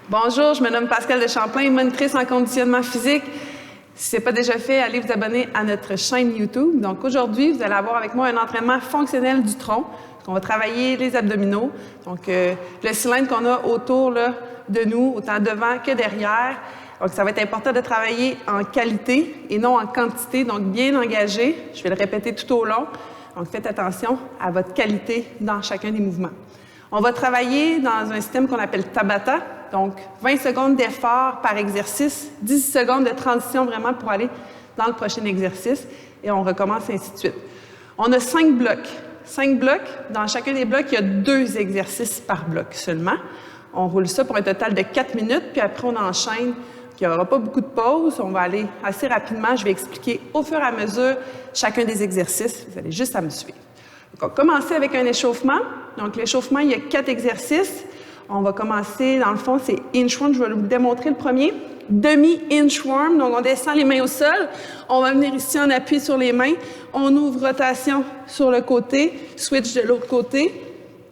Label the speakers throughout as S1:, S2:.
S1: Bonjour, je me nomme Pascal de Champlain, monitrice en conditionnement physique. Si ce n'est pas déjà fait, allez vous abonner à notre chaîne YouTube. Donc aujourd'hui, vous allez avoir avec moi un entraînement fonctionnel du tronc. On va travailler les abdominaux. Donc le cylindre qu'on a autour là, de nous, autant devant que derrière. Donc ça va être important de travailler en qualité et non en quantité, donc bien engagé. Je vais le répéter tout au long. Donc faites attention à votre qualité dans chacun des mouvements. On va travailler dans un système qu'on appelle Tabata, donc 20 secondes d'effort par exercice, 10 secondes de transition vraiment pour aller dans le prochain exercice, et on recommence ainsi de suite. On a 5 blocs. 5 blocs. Dans chacun des blocs, il y a 2 exercices par bloc seulement. On roule ça pour un total de 4 minutes, puis après on enchaîne. Il n'y aura pas beaucoup de pauses. On va aller assez rapidement. Je vais expliquer au fur et à mesure chacun des exercices. Vous allez juste à me suivre. Donc, on va commencer avec un échauffement. Donc, l'échauffement, il y a 4 exercices. On va commencer, dans le fond, c'est inchworm. Je vais vous démontrer le premier. Demi-inchworm. Donc, on descend les mains au sol. On va venir ici en appui sur les mains. On ouvre rotation sur le côté, switch de l'autre côté.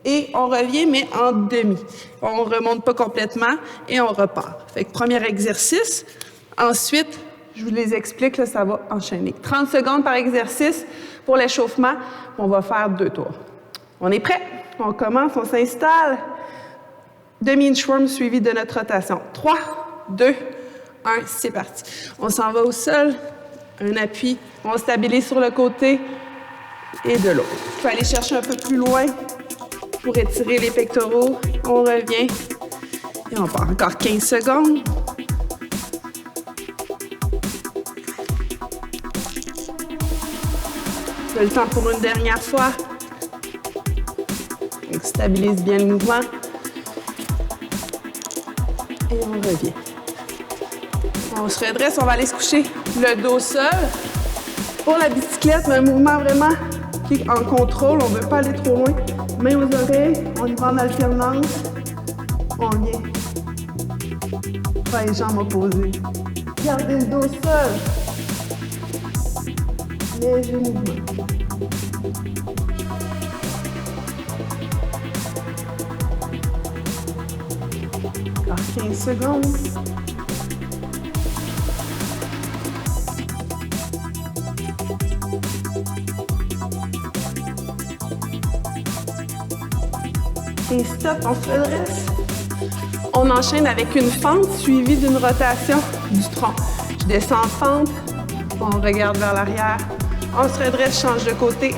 S1: Et on revient, mais en demi. On ne remonte pas complètement et on repart. Fait que premier exercice. Ensuite, je vous les explique, là, ça va enchaîner. 30 secondes par exercice pour l'échauffement. On va faire 2 tours. On est prêt? On commence, on s'installe. Demi-inchworm suivi de notre rotation. 3, 2, 1, c'est parti. On s'en va au sol. Un appui. On stabilise sur le côté et de l'autre. Il faut aller chercher un peu plus loin pour étirer les pectoraux. On revient et on part. Encore 15 secondes. Le temps pour une dernière fois. Donc, stabilise bien le mouvement. Et on revient. On se redresse, on va aller se coucher le dos seul. Pour la bicyclette, un mouvement vraiment qui est en contrôle. On ne veut pas aller trop loin. Mains aux oreilles, on y va en alternance. On vient. Pas les jambes opposées. Gardez le dos seul. Léger mouvement. Encore 15 secondes. Et stop, on se redresse. On enchaîne avec une fente suivie d'une rotation du tronc. Je descends en fente, on regarde vers l'arrière, on se redresse, change de côté.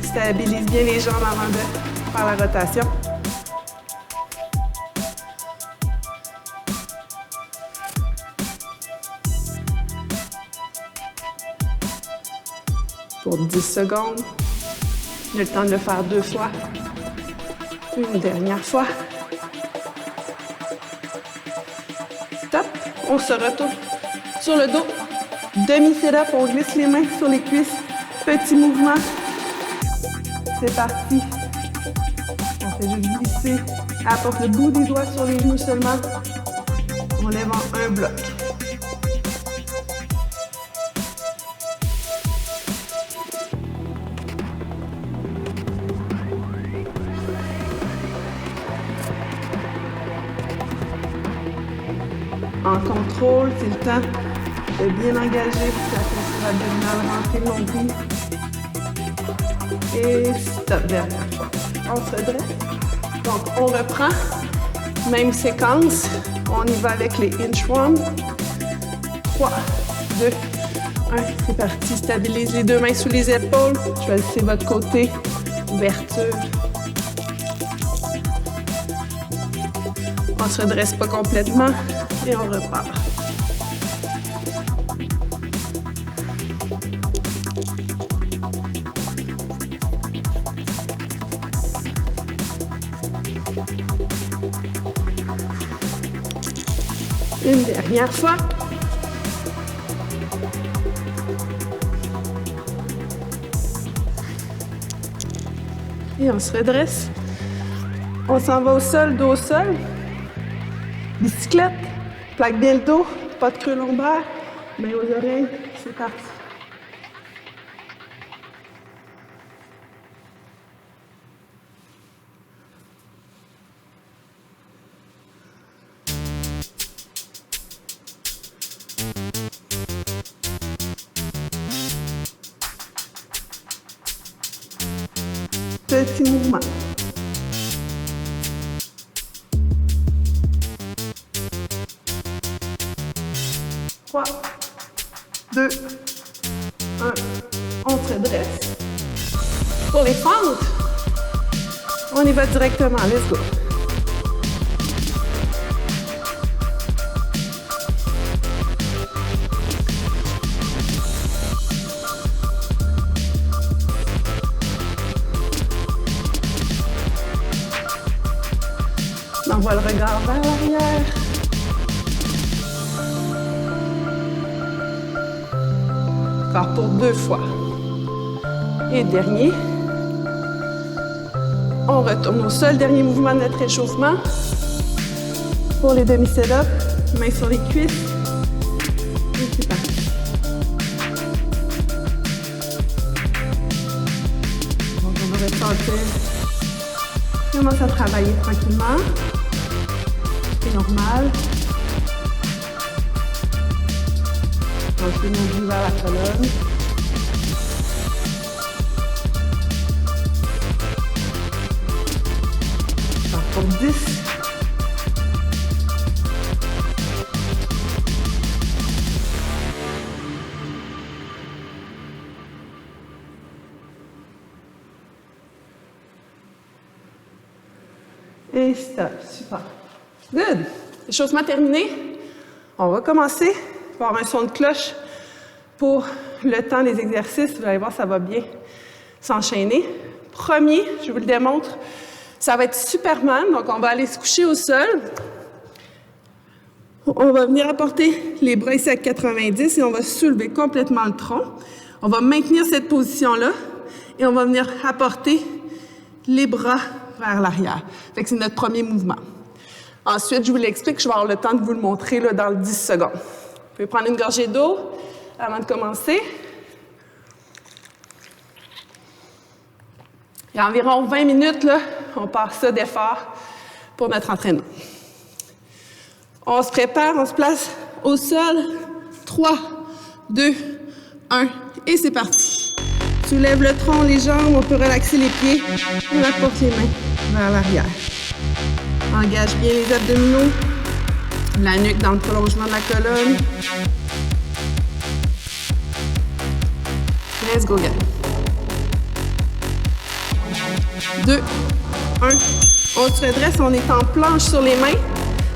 S1: Stabilise bien les jambes avant de faire la rotation. Pour 10 secondes. J'ai le temps de le faire 2 fois. Une dernière fois. Stop. On se retourne sur le dos. Demi-sit-up, on glisse les mains sur les cuisses. Petit mouvement. C'est parti. On fait juste glisser. Apporte le bout des doigts sur les genoux seulement. On lève en un bloc. En contrôle, c'est le temps de bien engager la ceinture abdominale, rentrer le nombril. Et stop, dernière fois. On se redresse. Donc, on reprend. Même séquence. On y va avec les inchworm. 3, 2, 1. C'est parti. Stabilise les 2 mains sous les épaules. Choisissez votre côté. Ouverture. On ne se redresse pas complètement. Et on repart. Une dernière fois. Et on se redresse. On s'en va au sol, dos au sol. Bicyclette. Plaque bien le dos, pas de creux lombaire, mains aux oreilles, c'est parti. Petit mouvement. 3, 2, 1. On se redresse. Pour les fentes, on y va directement. Let's go. On envoie le regard vers l'arrière. Encore pour 2 fois. Et dernier. On retourne au sol. Dernier mouvement de notre échauffement. Pour les demi-sit-ups, mains sur les cuisses. Et c'est parti. Donc on va ressentir. On commence à travailler tranquillement. C'est normal. Ensuite, on va vers la colonne. Pour 10. Et stop. Super. Good. Échauffement terminé. On va commencer. Il va y avoir un son de cloche pour le temps des exercices. Vous allez voir, ça va bien s'enchaîner. Premier, je vous le démontre, ça va être Superman. Donc, on va aller se coucher au sol. On va venir apporter les bras ici à 90 et on va soulever complètement le tronc. On va maintenir cette position-là et on va venir apporter les bras vers l'arrière. Fait que c'est notre premier mouvement. Ensuite, je vous l'explique, je vais avoir le temps de vous le montrer là, dans 10 secondes. Vous pouvez prendre une gorgée d'eau avant de commencer. Il y a environ 20 minutes, là, on part ça d'effort pour notre entraînement. On se prépare, on se place au sol. 3, 2, 1, et c'est parti. Soulève le tronc, les jambes, on peut relaxer les pieds. On apporte les mains vers l'arrière. Engage bien les abdominaux, la nuque dans le prolongement de la colonne. Let's go, again. 2, 1. On se redresse, on est en planche sur les mains.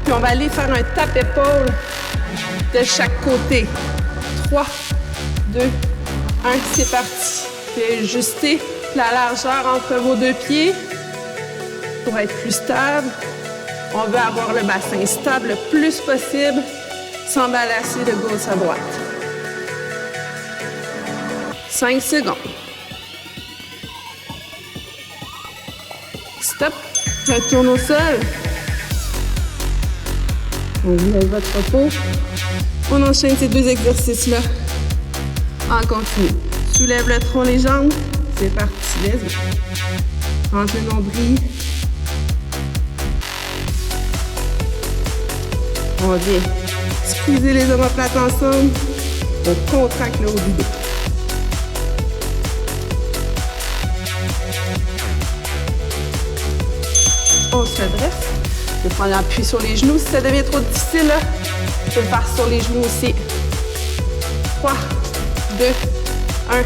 S1: Puis on va aller faire un tape-épaule de chaque côté. 3, 2, 1, c'est parti. Puis ajustez la largeur entre vos deux pieds pour être plus stable. On veut avoir le bassin stable le plus possible sans balancer de gauche à droite. 5 secondes. Stop. Retourne au sol. On lève votre repos. On enchaîne ces deux exercices-là en continu. Soulève le tronc, les jambes. C'est parti. Let's go. Entre le nombril. On vient squeezer les omoplates ensemble. On contracte le haut du dos. On se redresse. Je vais prendre l'appui sur les genoux. Si ça devient trop difficile, là, je peux le faire sur les genoux aussi. 3, 2, 1.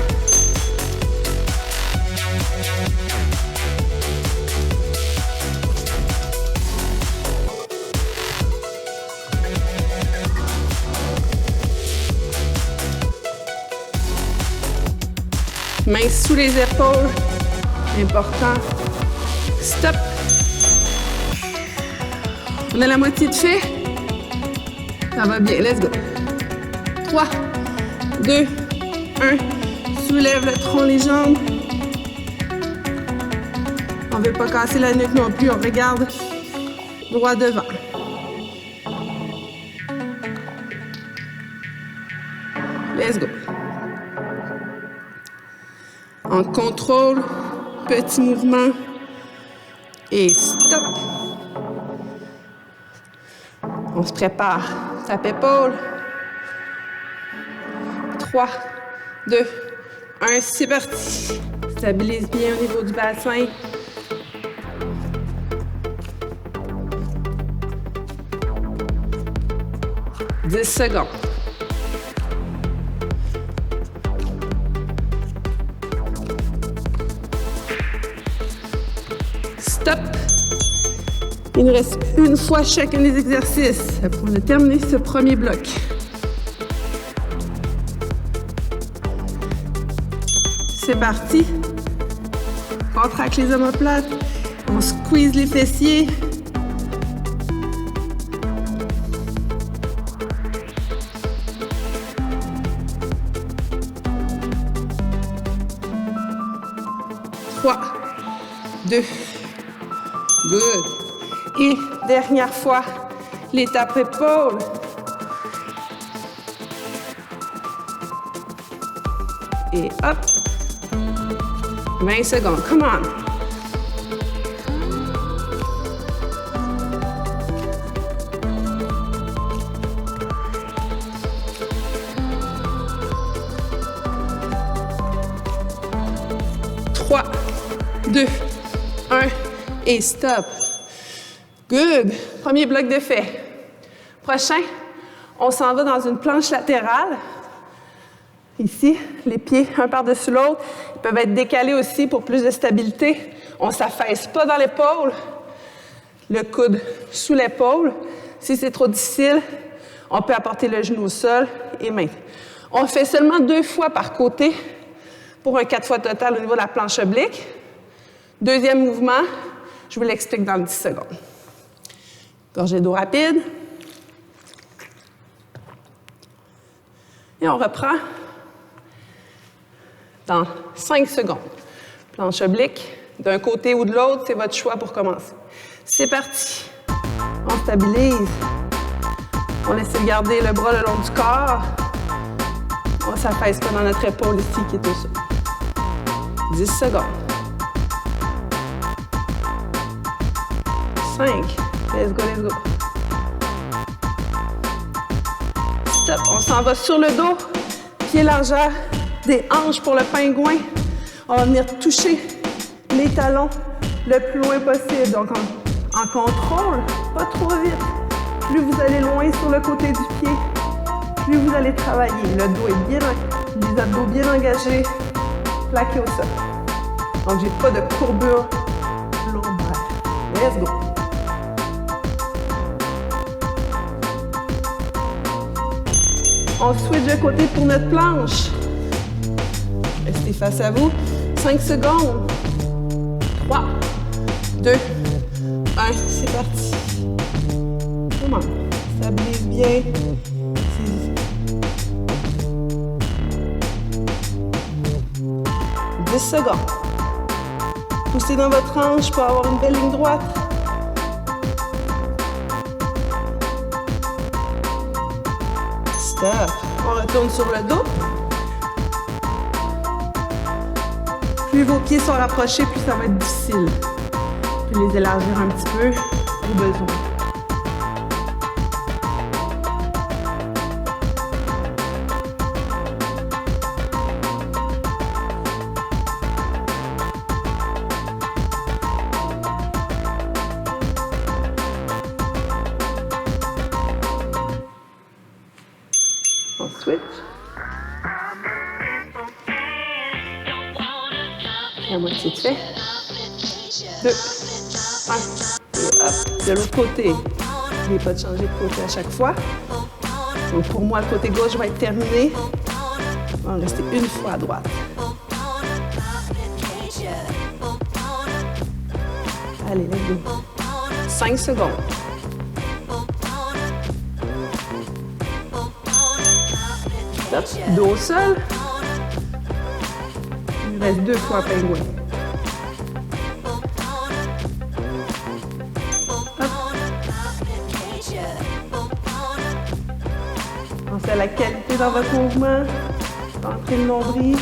S1: Mains sous les épaules. Important. Stop. On a la moitié de fait. Ça va bien. Let's go. 3, 2, 1. Soulève le tronc, les jambes. On ne veut pas casser la nuque non plus. On regarde droit devant. Let's go. On contrôle. Petit mouvement. Et stop. On se prépare. Tape épaule. 3, 2, 1. C'est parti. Stabilise bien au niveau du bassin. 10 secondes. Stop. Il nous reste une fois chacun des exercices pour terminer ce premier bloc. C'est parti. Contracte les omoplates. On squeeze les fessiers. Trois, 2, good. Et dernière fois, l'étape épaule. Et hop. 20 secondes, come on. Trois, 2, 1 et stop. Good. Premier bloc de fait. Prochain, on s'en va dans une planche latérale. Ici, les pieds un par-dessus l'autre. Ils peuvent être décalés aussi pour plus de stabilité. On ne s'affaisse pas dans l'épaule. Le coude sous l'épaule. Si c'est trop difficile, on peut apporter le genou au sol et main. On fait seulement 2 fois par côté pour un 4 fois total au niveau de la planche oblique. Deuxième mouvement, je vous l'explique dans 10 secondes. Gorgée d'eau rapide. Et on reprend dans 5 secondes. Planche oblique, d'un côté ou de l'autre, c'est votre choix pour commencer. C'est parti. On stabilise. On laisse garder le bras le long du corps. On ne s'affaisse pas dans notre épaule ici qui est au sol. 10 secondes. 5. Let's go, let's go. Stop. On s'en va sur le dos. Pied largeur des hanches pour le pingouin. On va venir toucher les talons le plus loin possible. Donc, en contrôle, pas trop vite. Plus vous allez loin sur le côté du pied, plus vous allez travailler. Le dos est bien, les abdos bien engagés, plaqués au sol. Donc, j'ai pas de courbure lombaire. Let's go. On switch de côté pour notre planche. Restez face à vous. 5 secondes. 3, 2, 1. C'est parti. Comment? Stabilise bien. 10 secondes. Poussez dans votre hanche pour avoir une belle ligne droite. Stop. On retourne sur le dos. Plus vos pieds sont rapprochés, plus ça va être difficile. Puis les élargir un petit peu au besoin. On switch. La moitié de fait. 2, 1, et hop. De l'autre côté, n'oubliez pas de changer de côté à chaque fois. Donc pour moi, le côté gauche va être terminé. On va rester une fois à droite. Allez, let's go. 5 secondes. Stop. Dos au sol. Il reste 2 fois pingouin. Pensez à la qualité dans votre mouvement. Entrez le nombril.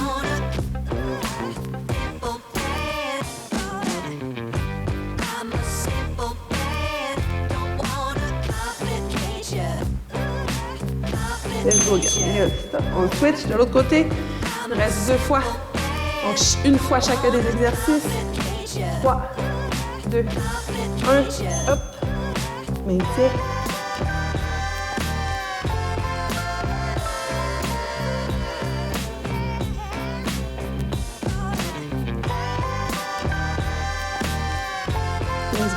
S1: Let's go, guys. Stop. On switch de l'autre côté. Il reste 2 fois. Donc, une fois chacun des exercices. 3, 2, 1. Hop. Maintien.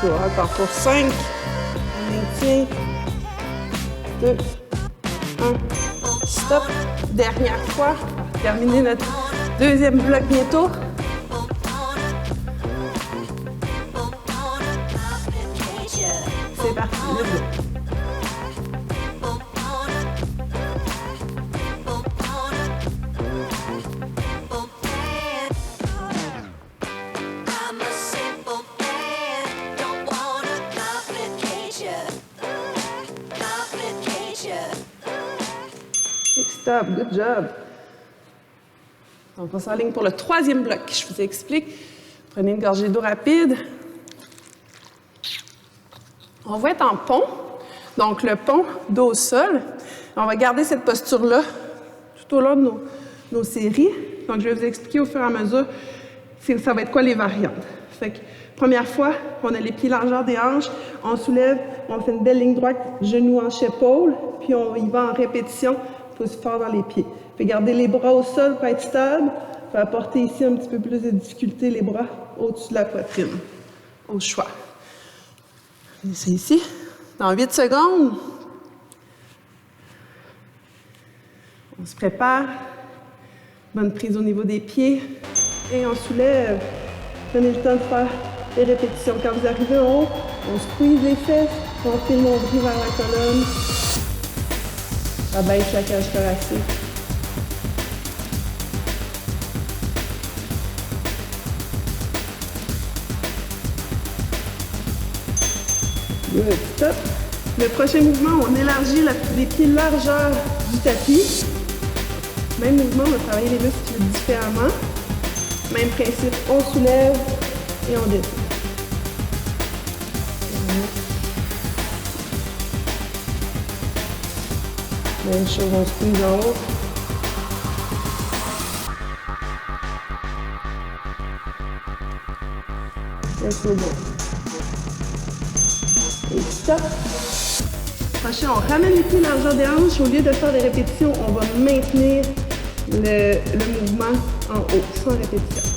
S1: go. Encore pour 5. On maintient. 2, 1. Stop. Dernière fois. On va terminer notre deuxième bloc bientôt. C'est parti. Let's go. Stop, good job. Donc, on s'enligne pour le troisième bloc. Je vous explique. Prenez une gorgée d'eau rapide. On va être en pont. Donc, le pont, dos au sol. On va garder cette posture-là tout au long de nos séries. Donc, je vais vous expliquer au fur et à mesure ça va être quoi les variantes. Fait que, première fois, on a les pieds largeur des hanches. On soulève, on fait une belle ligne droite, genou, hanche, épaule. Puis, on y va en répétition. Pousse fort dans les pieds. Puis garder les bras au sol pour être stable. Puis apporter ici un petit peu plus de difficulté, les bras au-dessus de la poitrine. Au choix. C'est ici. Dans 8 secondes. On se prépare. Bonne prise au niveau des pieds. Et on soulève. Prenez le temps de faire des répétitions. Quand vous arrivez en haut, on squeeze les fesses. On fait le nombril vers la colonne. Abaisse la cage thoracique. Good, stop. Le prochain mouvement, on élargit les pieds largeur du tapis. Même mouvement, on va travailler les muscles différemment. Même principe, on soulève et on descend. Même chose, on squeeze en haut. Et c'est bon. Et stop. Prochain, on ramène les pieds largeur des hanches. Au lieu de faire des répétitions, on va maintenir le mouvement en haut, sans répétition.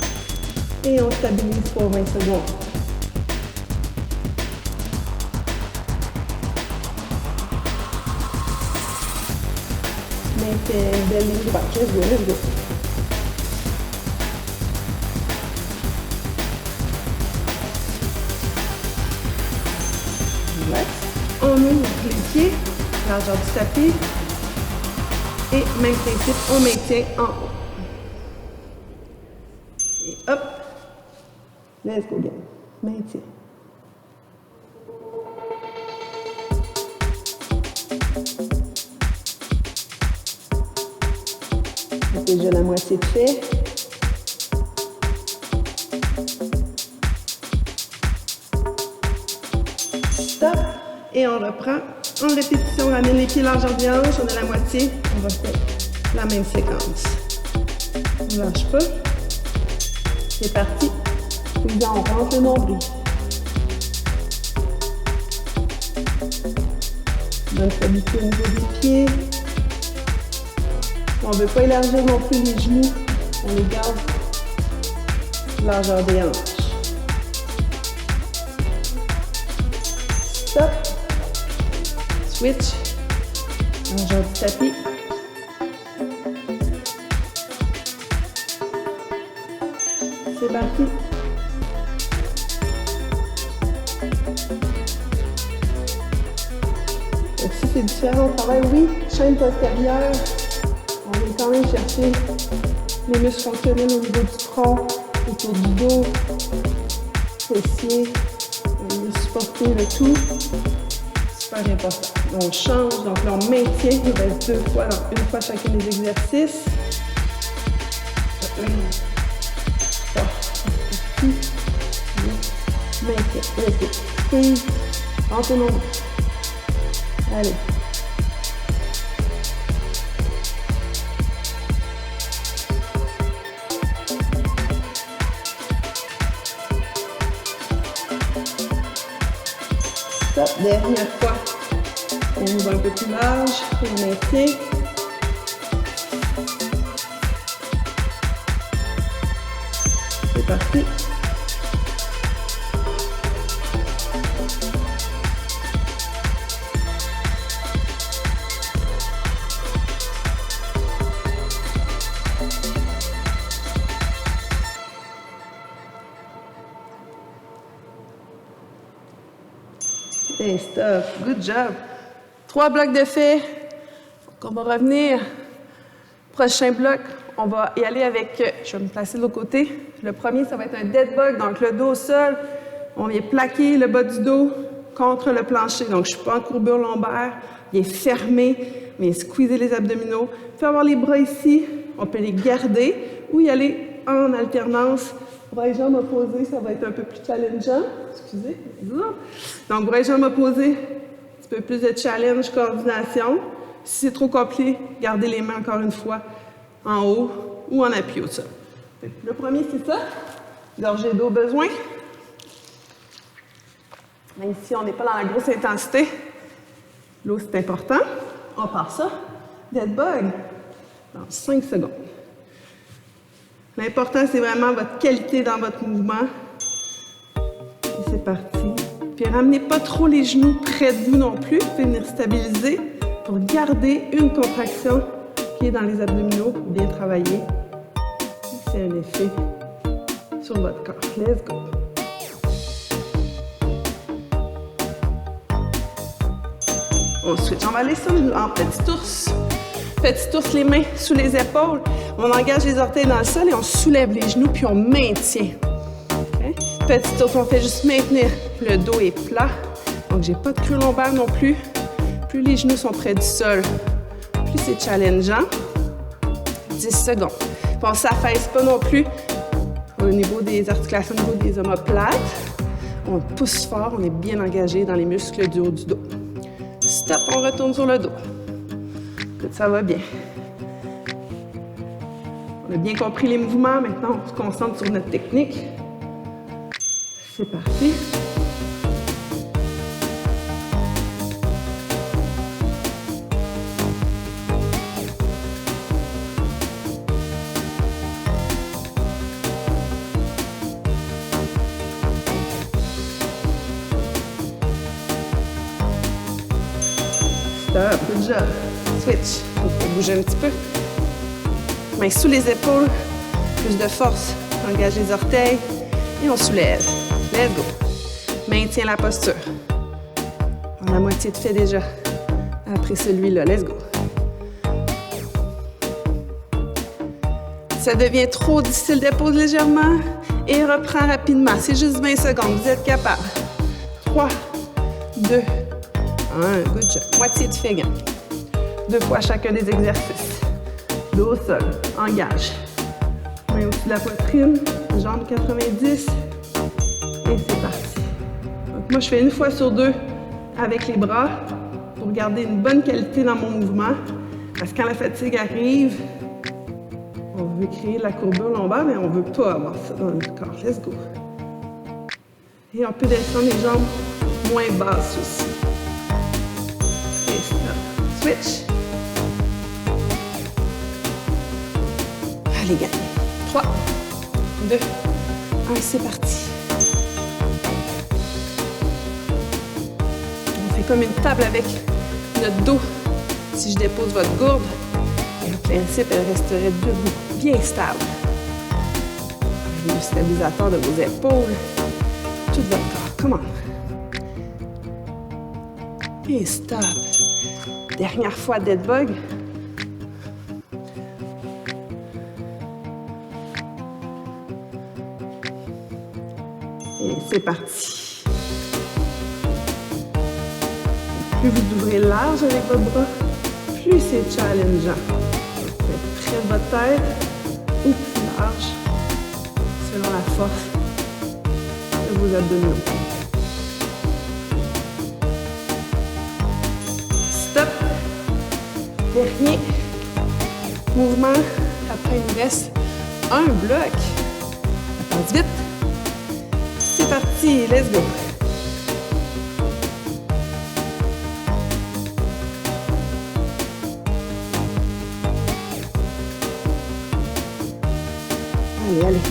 S1: Et on stabilise pour 20 secondes. C'est une belle ligne droite. Let's go, let's go. Relax. On ouvre les pieds, largeur du tapis. Et même principe, on maintient en haut. Et hop. Let's go again. Maintien. Déjà la moitié de fait. Stop. Et on reprend. En répétition, on ramène les pieds largeur des hanches. On a la moitié. On va faire la même séquence. On ne lâche pas. C'est parti. Puis là, on rentre le nombril. Bonne stabilité au niveau des pieds. On ne veut pas élargir non plus les genoux. On les garde largeur des hanches. Stop. Switch. Largeur du tapis. C'est parti. Ici, c'est différent. On travaille, oui, chaîne postérieure. On vient quand même chercher les muscles fonctionnels au niveau du tronc, autour du dos, fessiers. On vient supporter le tout. Super important. On change, donc là, on maintient. Il reste 2 fois, donc une fois chacun des exercices. Maintien. Let's go. Squeeze. Rentre au nombril. Allez. Stop. Dernière fois. On ouvre un peu plus large. On maintient. C'est parti. stop. Good job. 3 blocs de fait. Donc, on va revenir. Prochain bloc, on va y aller avec, je vais me placer de l'autre côté. Le premier, ça va être un dead bug, donc le dos au sol. On vient plaquer le bas du dos contre le plancher. Donc, je ne suis pas en courbure lombaire. Il est fermé. On vient squeezer les abdominaux. Il faut avoir les bras ici. On peut les garder ou y aller en alternance. Bras et jambes opposés, ça va être un peu plus challengeant. Excusez. Donc, bras et jambes opposés, un petit peu plus de challenge, coordination. Si c'est trop compliqué, gardez les mains encore une fois en haut ou en appui au sol. Le premier, c'est ça. Gorgée d'eau besoin. Même ici, on n'est pas dans la grosse intensité. L'eau, c'est important. On part ça. Dead bug dans 5 secondes. L'important, c'est vraiment votre qualité dans votre mouvement. Et c'est parti. Puis ramenez pas trop les genoux près de vous non plus. Vous pouvez venir stabiliser pour garder une contraction qui est dans les abdominaux, bien travailler. C'est un effet sur votre corps. Let's go. On switch. On va aller en petit ours. Petit ours, les mains sous les épaules. On engage les orteils dans le sol et on soulève les genoux puis on maintient. Okay? Petit ours, on fait juste maintenir. Le dos est plat. Donc, j'ai pas de creux lombaire non plus. Plus les genoux sont près du sol, plus c'est challengeant. 10 secondes. Puis on ne s'affaisse pas non plus au niveau des articulations, au niveau des omoplates. On pousse fort, on est bien engagé dans les muscles du haut du dos. Stop, on retourne sur le dos. Écoute, ça va bien. On a bien compris les mouvements. Maintenant, on se concentre sur notre technique. C'est parti. Stop, good job. Switch. On peut bouger un petit peu. Mains sous les épaules. Plus de force. Engage les orteils. Et on soulève. Let's go. Maintiens la posture. On a la moitié de fait déjà. Après celui-là, let's go. Ça devient trop difficile, dépose légèrement et reprends rapidement. C'est juste 20 secondes. Vous êtes capable. 3, 2, 1. Good job. Moitié de fait, gain. 2 fois chacun des exercices. Dos au sol. Engage. Main au-dessus de la poitrine. Jambes 90. Et c'est parti. Donc, moi, je fais 1 fois sur 2 avec les bras pour garder une bonne qualité dans mon mouvement. Parce que quand la fatigue arrive, on veut créer la courbure lombaire, mais on ne veut pas avoir ça dans le corps. Let's go. Et on peut descendre les jambes moins basses aussi. Et stop. Switch. Allez, gagne. 3, 2, 1, c'est parti. On fait comme une table avec notre dos. Si je dépose votre gourde, le principe, elle resterait debout, bien stable. Le stabilisateur de vos épaules, tout votre corps. Come on. Et stop. Dernière fois, dead bug. Et c'est parti. Plus vous ouvrez large avec votre bras, plus c'est challengeant. Vous êtes près de votre tête ou plus large, selon la force de vos abdominaux. Stop. Dernier mouvement. Après, il nous reste un bloc. Ça passe vite. C'est parti. Let's go. Allez, allez.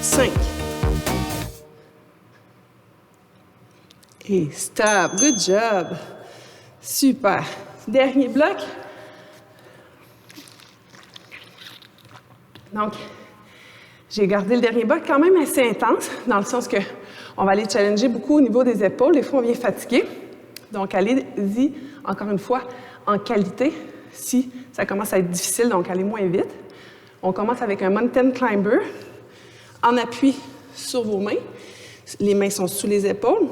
S1: 5. Et stop. Good job. Super. Dernier bloc. Donc, j'ai gardé le dernier bloc quand même assez intense, dans le sens que On va aller challenger beaucoup au niveau des épaules. Des fois, on vient fatigué. Donc, allez-y, encore une fois, en qualité, si ça commence à être difficile, donc allez moins vite. On commence avec un mountain climber, en appui sur vos mains. Les mains sont sous les épaules.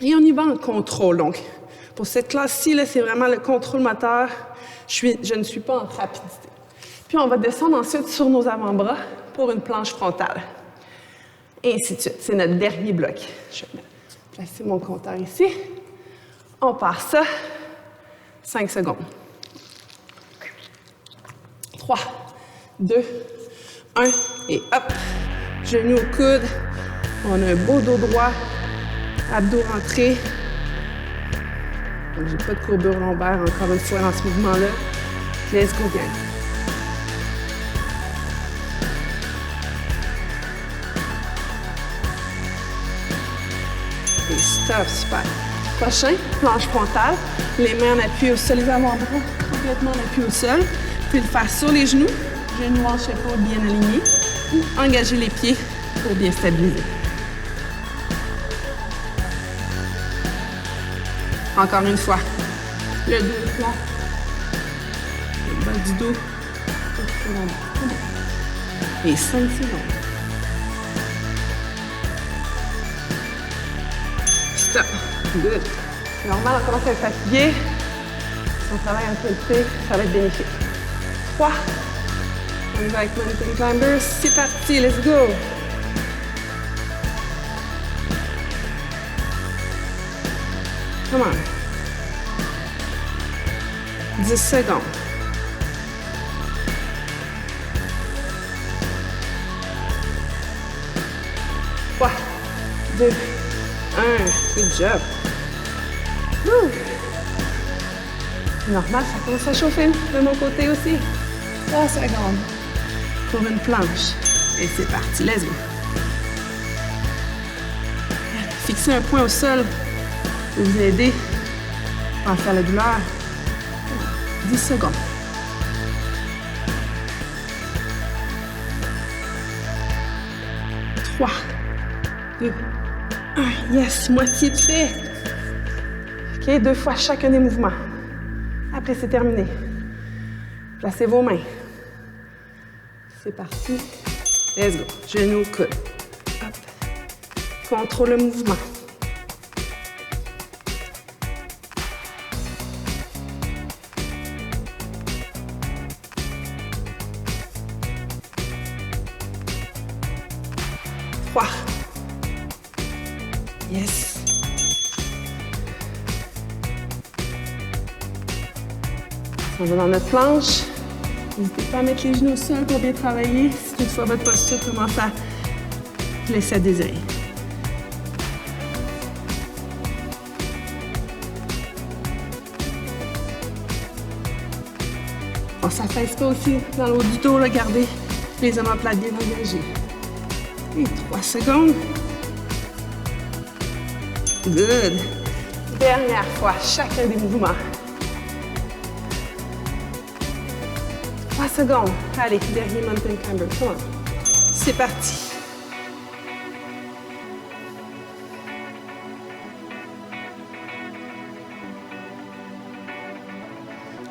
S1: Et on y va en contrôle. Donc, pour cette classe-ci, c'est vraiment le contrôle moteur. Je ne suis pas en rapidité. Puis, on va descendre ensuite sur nos avant-bras pour une planche frontale. Et ainsi de suite. C'est notre dernier bloc. Je vais placer mon compteur ici. On part ça. 5 secondes. 3, 2, 1, et hop! Genoux au coude. On a un beau dos droit. Abdos rentrés. Donc, j'ai pas de courbure lombaire encore une fois dans ce mouvement-là. Let's go, gang. Et stop, super. Prochain, planche frontale. Les mains en appui au sol, les avant-bras complètement en appui au sol. Vous pouvez le faire sur les genoux, genoux hanches épaules bien alignés, ou engager les pieds pour bien stabiliser. Encore une fois, le dos plat, le bas du dos, et 5 secondes. Stop. Good. C'est normal, on commence à être fatigué. Si on travaille en qualité, ça va être bénéfique. 3. On y va avec Mountain Climbers. C'est parti, let's go. Come on. 10 secondes. 3, 2, 1. Good job. C'est normal, ça commence à chauffer de mon côté aussi. 3 secondes pour une planche. Et c'est parti, let's go. Fixer un point au sol pour vous aider à penser à la douleur. 10 secondes. 3, 2, 1. Yes, moitié de fait. OK, 2 fois chacun des mouvements. Après, c'est terminé. Placez vos mains. C'est parti. Let's go. Genoux, coude. Hop. Contrôle le mouvement. Yes. On va dans notre planche. N'hésitez pas à mettre les genoux au sol pour bien travailler. Si toutefois votre posture commence à laisser à désirer. On ne s'affaisse pas aussi dans le haut du dos, là, gardez les omoplates bien engagés. Et 3 secondes. Good. Dernière fois, chacun des mouvements. 3 secondes. Allez, dernier mountain climber. Come on. C'est parti.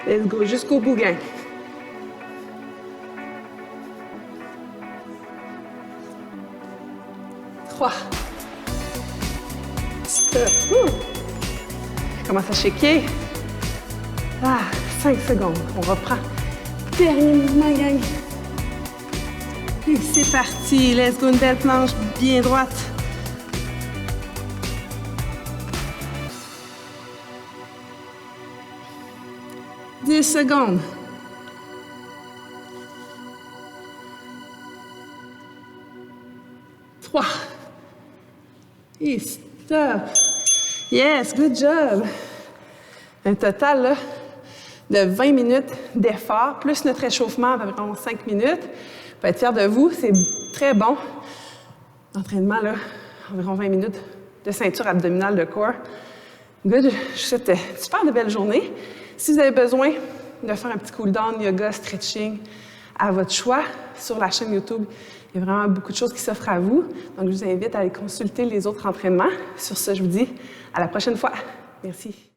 S1: Let's go jusqu'au bout, gang. Stop. Commence à shaker. 5 secondes. On reprend. Dernier mouvement, gang. Et c'est parti. Let's go, une belle planche bien droite. « 10 secondes. » 3. Et stop. Yes, good job. Un total là, de 20 minutes d'effort, plus notre échauffement d'environ 5 minutes. Vous pouvez être fiers de vous, c'est très bon. Entraînement, là, environ 20 minutes de ceinture abdominale de corps. Good. Je vous souhaite une super de belle journée. Si vous avez besoin de faire un petit cool-down, yoga, stretching, à votre choix, sur la chaîne YouTube Il y a vraiment beaucoup de choses qui s'offrent à vous. Donc, je vous invite à aller consulter les autres entraînements. Sur ce, je vous dis à la prochaine fois. Merci.